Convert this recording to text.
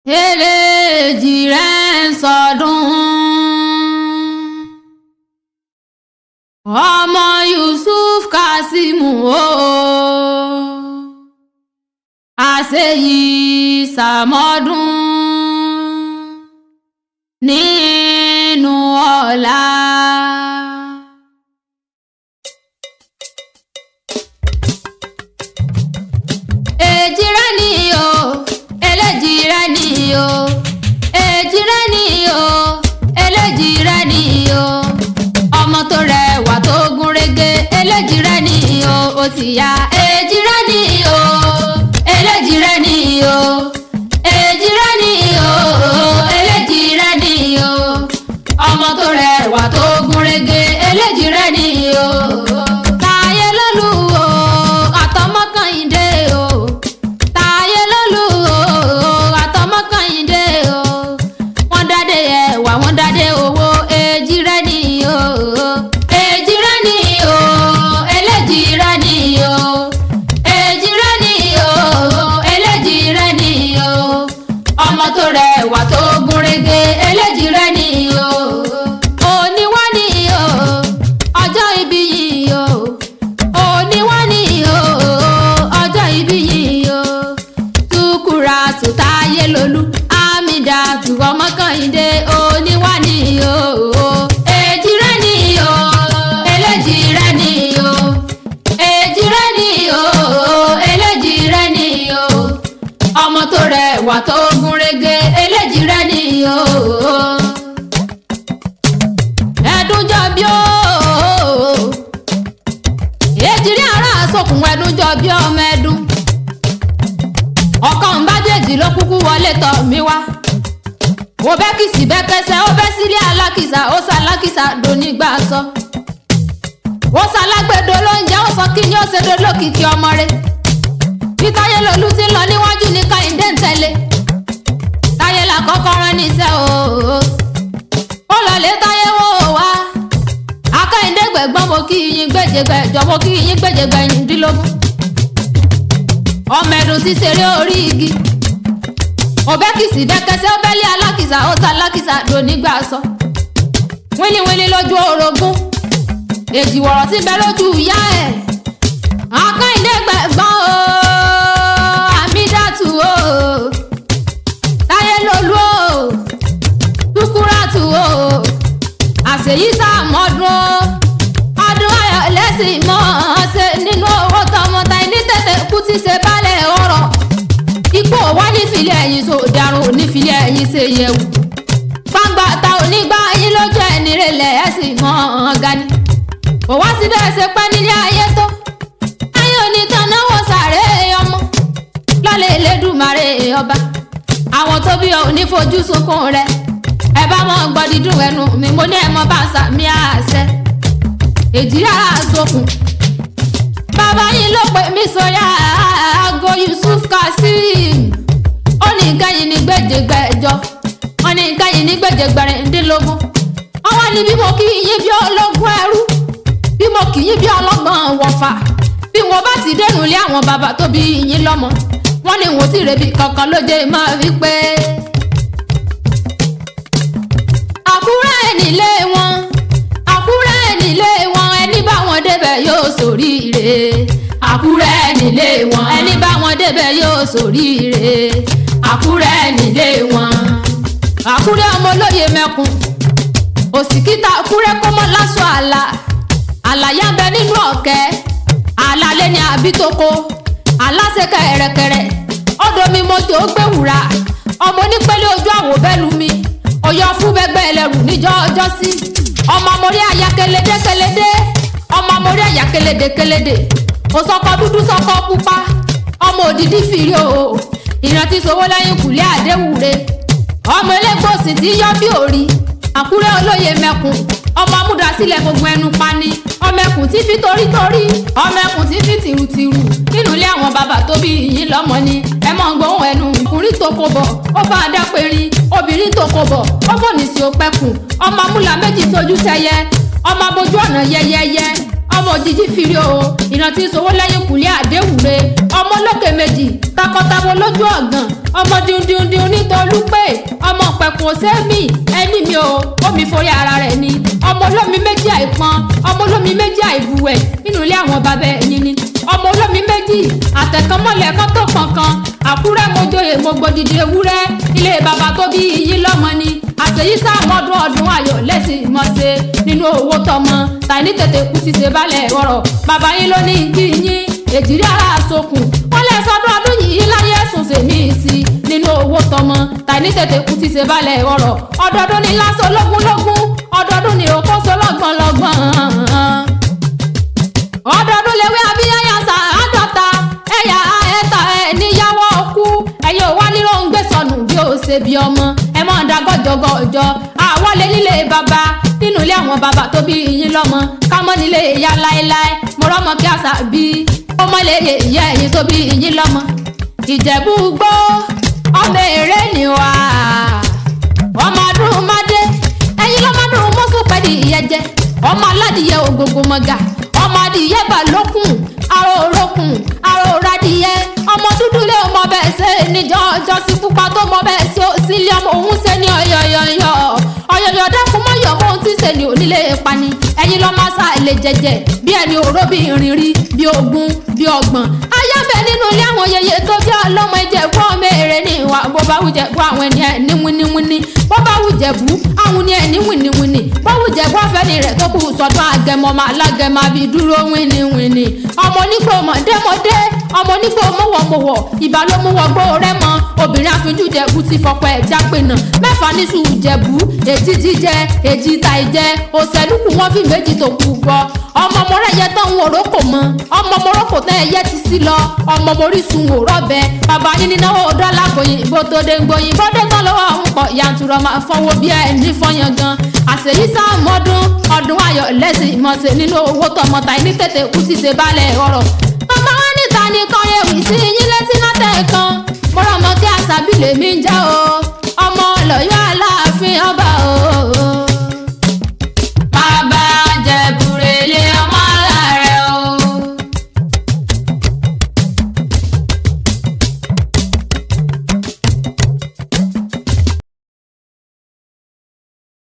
eléjì rẹ̀ ń sọdún ọmọ Yusuf Kasimu o àṣeyí sàmọ́dún nínú ọlá. èjì rẹ̀ ni o eléjì rẹ̀ ni o èjì rẹ̀ ni o eléjì rẹ̀ ni o ọmọ tó rẹwà tó gún régé eléjì rẹ̀ ni o ó ti yá. èjì rẹ̀ ni o eléjì rẹ̀ ni o èjì rẹ̀ ni o eléjì rẹ̀ ni o ọmọ tó rẹwà tó gún régé eléjì rẹ̀ ni o. táyé lólú o àtọmọkànyìndé o táyé lólú o àtọmọkànyìndé o wọ́n dádé ẹwà wọ́n dádé owó èjì rẹ̀ ni o èjì rẹ̀ ni o eléjì rẹ̀ ni o èjì rẹ̀ ni o eléjì rẹ̀ ni o ọmọ tó rẹwà tó gún régé eléjì rẹ̀ ni o. òníwá ni o ọjọ́ ìbí yìí o òníwá ni o ọjọ́ ìbí yìí o tukura tùtáyé lolú amida tù ọmọkànyìndé òníwá ni o èjì rẹ̀ ni o eléjì rẹ̀ ni o èjì rẹ̀ ni o eléjì rẹ̀ ni o ọmọ tó rẹwà tó gún régé eléjì rẹ̀ ni o. ẹ̀dùnjọ bí o èjìrí ara àsokùn ẹ̀dùnjọ bí ọmọ ẹ̀dùn ọkàn bájèjì ló kúkú wọlé tọ̀ mí wá ó bẹ́ kìsì bẹ́ kẹsẹ̀ ó bẹ́ sílé alákìsà ó sàlákìsà donígbà sọ ó sàlágbèdo lóúnjẹ ó sọ kí ni ó ṣe dolókìkí ọmọ rẹ̀ bí táyé lolú ti ń lọ níwájú ní Kẹ́hìndé ń tẹ̀lé táyé là kọ́kọ́ rán níṣẹ́ o ó lọlé táyé wò wá Akẹ́hìndé gbẹ̀gbọ́n mo kí yín gbèjègbèjọ mo kí yín gbèjègbèyìndínlógún ọmọ ẹ̀dùn ti ṣeré orí igi ọbẹ̀ kìsì dẹ́kẹsẹ́ ó bẹ́lí alákìsà ó sàlákìsà donígbà sọ wíníwíní lójú orogún èjì wọ̀rọ̀ tí bẹ lójú ìyá ẹ̀ Akẹ́hìndé gbẹ̀gbọ́n o àmídàtù o táyé lolú o túkúrátù o àṣeyí sàmọ́dún o ọdún ayọ̀ lẹ́sìn mọ́ ọ́n ṣe nínú owó tọmọta ní tètè kú ti ṣe balẹ̀ ọ̀rọ̀ ipò wá nífìlẹ̀ ẹ̀yìn sòdàrún onífìlẹ̀ ẹ̀yìn ṣe yẹ̀wò gbangba ta onígbà yín lójú ẹni rẹlẹ̀ ẹ̀sìn mọ́ ọ́n gani kò wá sí bẹ́ẹ̀ ṣe pẹ́ nílé ayé tó ayé onítàn náwó sàré ọmọ lọ́lẹ̀ Elédùmarè ọba àwọn tó bí ọ ní fojú sunkún rẹ ẹ bá mọ gbọ́ dídùn ẹnu mi mo ní ẹ mọ bá sàmì àṣẹ èjì rárá sókun bàbá yín ló pè mí sóyà àgọ Yusuf Kasim ó ní kẹ́yìn ní gbèjègbèjọ wọ́n ní kẹ́yìn ní gbèjègbèrèndínlógún wọ́n wá ní bí mo kí yín bí ológun ẹrú bí mo kì yín bí ọlọ́gbọ́n wọ̀fà bí wọ́n bá ti dẹnu lé àwọn bàbá tó bí yín lọ́mọ wọ́n ní wọ́n ti rebi kankan lóde máa wí pé Àkúrẹ́ nílé wọn Àkúrẹ́ nílé wọn ẹni bá wọn débẹ̀ yóò ṣoríire Àkúrẹ́ nílé wọn ẹni bá wọn débẹ̀ yóò ṣoríire Àkúrẹ́ nílé wọn. Àkúrẹ́ ọmọ olóye mẹ́kun òsìkítà Àkúrẹ́ kọ́mọ lásọ àlà àlàyé ń bẹ nínú ọ̀kẹ́ àlàlẹ́ ni àbítoko aláṣẹ kẹrẹkẹrẹ ọdọ mi mọjọ ó gbé wùrà ọmọ onípele ojú àwọn bẹ́ẹ̀lú mi ọyọ fún bẹgbẹ́ ẹlẹ́rù níjọ́ ọjọ́ sí ọmọ mórí àyà kélédé kélédé ọmọ mórí àyà kélédé kélédé òsọkọ dúdú sọkọ pupa ọmọ òdìdí fìrí o ìrántí sowó lẹ́yìn kùlé àdéwùre ọmọ elégbòsì tí yọ bí òrí Àkúrẹ́ olóye mẹ́kun ọmọ amúdásílẹ̀ gbogbo ẹnu pani ọmọ ẹkùn tí fi torítorí ọmọ ẹkùn tí fi tìrùtìrù nínú ilé àwọn bàbá tó bí yín lọ́mọ ni ẹ mọ̀ ń gbóhùn ẹnu ọkùnrin tó kó bọ̀ ó bá a dápẹ́rin obìnrin tó kó bọ̀ ó fòní sí òpẹ́kùn ọmọ amúlà méjì tójú sẹ́yẹ ọmọ abojú ọ̀nà yẹyẹyẹ ọmọ òjijì fìrí o ìrántí sowó lẹ́yìn kùlé àdéhùre ọmọ olókè méjì takọtabo lójú ọ̀gàn ọmọ dundundun nítorí pé ọmọ pẹ̀kun sẹ́mi ẹni mi o omi forí ara rẹ̀ ni ọmọ olómi méjì àìpọn ọmọ olómi méjì àìbùwẹ̀ nínú ilé àwọn bàbá ẹ̀yìn ni ọmọ olómi méjì àtẹ̀kánmọ́lẹ̀ kan tó kankan àkúrẹ́ mojoyè mogbodidi ewúrẹ́ ilé bàbá tó bí iyì lọ́mọ ni àṣeyí sáàmọ́dún ọdún ayọ̀ lẹ́sìn mọ́ṣe nínú owó tọmọ tàní tètè kú ti ṣe balẹ̀ ọ̀rọ̀ bàbá yín ló ní kí yín èjìrí ara àsokùn wọ́n lè sọdún ọdún yìí láyé ẹ̀sùn sèmí sí nínú owó tọmọ tàní tètè kú ti ṣe balẹ̀ ọ̀rọ̀ ọdọọdún ni lásán lógúnlógún ọdọọdún ni òkóso lọ́gbọ̀nlọ́gbọ̀n ọdọọdún lewé abíyáyá sa àádọ́ta ẹ̀yà ẹ̀ta ẹ̀ níyàwó ọkú ẹ̀yẹ òwá nílò ń gbé sọnù bí ó ṣe bí ọmọ ẹ mọ̀ ń da gọ́jọ́gọ́jọ́ àwọlé nílé bàbá nínú ilé àwọn bàbá tó bí yín lọ́mọ ká mọ́ nílé ìyá láéláé mo rọ́mọ kí àṣà bí ó mọ́ lè yẹ ìyá ẹ̀yìn tó bí yín lọ́mọ. Ìjẹ̀bú gbó ọmọ èrè ni wá ọmọ adùn mádé ẹ̀yin lọ́mọdún mọ́sùpẹ́dì ìyẹn jẹ ọmọ aládìyẹ ògògò mọ̀gà ọmọ adìyẹ bà lókun aró orókun aró radìyẹ ọmọ dúdú lé ọmọ bẹ́ẹ̀ ṣe níjọ́ ọjọ́ sí pupa tó mọ bẹ́ẹ̀ ṣe sílé ọmọ òun ṣe ní ọ̀yọ̀yọ̀yọ̀ ọ̀yọ̀yọ̀ dẹ́kun mọ́yọ̀ mọ́ ohun tí ṣe ní onílé pani ẹ̀yin lọ́ máa sá ilé jẹjẹ bí ẹni òró bí irin rí bí ogun bí ọgbọ̀n ayábẹ̀ nínú ilé àwọn yẹyẹ tó jẹ́ ọlọ́mọ Ìjẹ̀bú ọmọ èrè ní ìwà bó bá wù Jẹ̀bú àwọn ẹni ẹ̀ ní wíníwíní bó bá wù Jẹ̀bú àwọn ni ẹ̀ ní wíníwíní bó wù Jẹ̀bú ọ̀fẹ́ni rẹ̀ tó kù sọ́dún àgẹmọ máa lágẹmọ àbí dúró wíníwíní ọmọ onígbò mọ̀démọ̀dé ọmọ onígbò mọ̀wọ̀mọ̀wọ̀ ìbá ló mú wọgbó rẹ̀ mọ́ obìnrin àfínjú Jẹ̀bú ti fọpọ̀ ẹ̀ jápẹ̀nà mẹ́fà níṣu Jẹ̀bú èjì jíjẹ èjì ta ìjẹ òṣèlúkù wọn fi méjì tó kù gbọ́ ọmọ mọ̀rẹ́yẹ tán ń wòrókò mọ́ ọmọ mọ̀rọ́kò tán ẹ̀yẹ ti sí lọ ọmọ morísun òrọ́bẹ bàbá yín nínáwó dọ́là gbòyìnbó tó dé gbòyìnbó dé tán lọ́wọ́ ń pọ̀ yàntúrọ̀ máa fọwọ́ bí ẹ̀ ní fọyín gan àṣeyí sáàmọ́dún ọdún ayọ̀ lẹ́sìn mọ̀ọ́sẹ̀ nínú owó tọmọta ní tètè kú ti ṣe balẹ̀ ọ̀rọ̀ ọmọ wọn níta ní kọrin èwì sí yín létí látẹ̀ kan mọ́rọ̀ mọ́ kí àṣàbí lèmi ń jẹ́ o.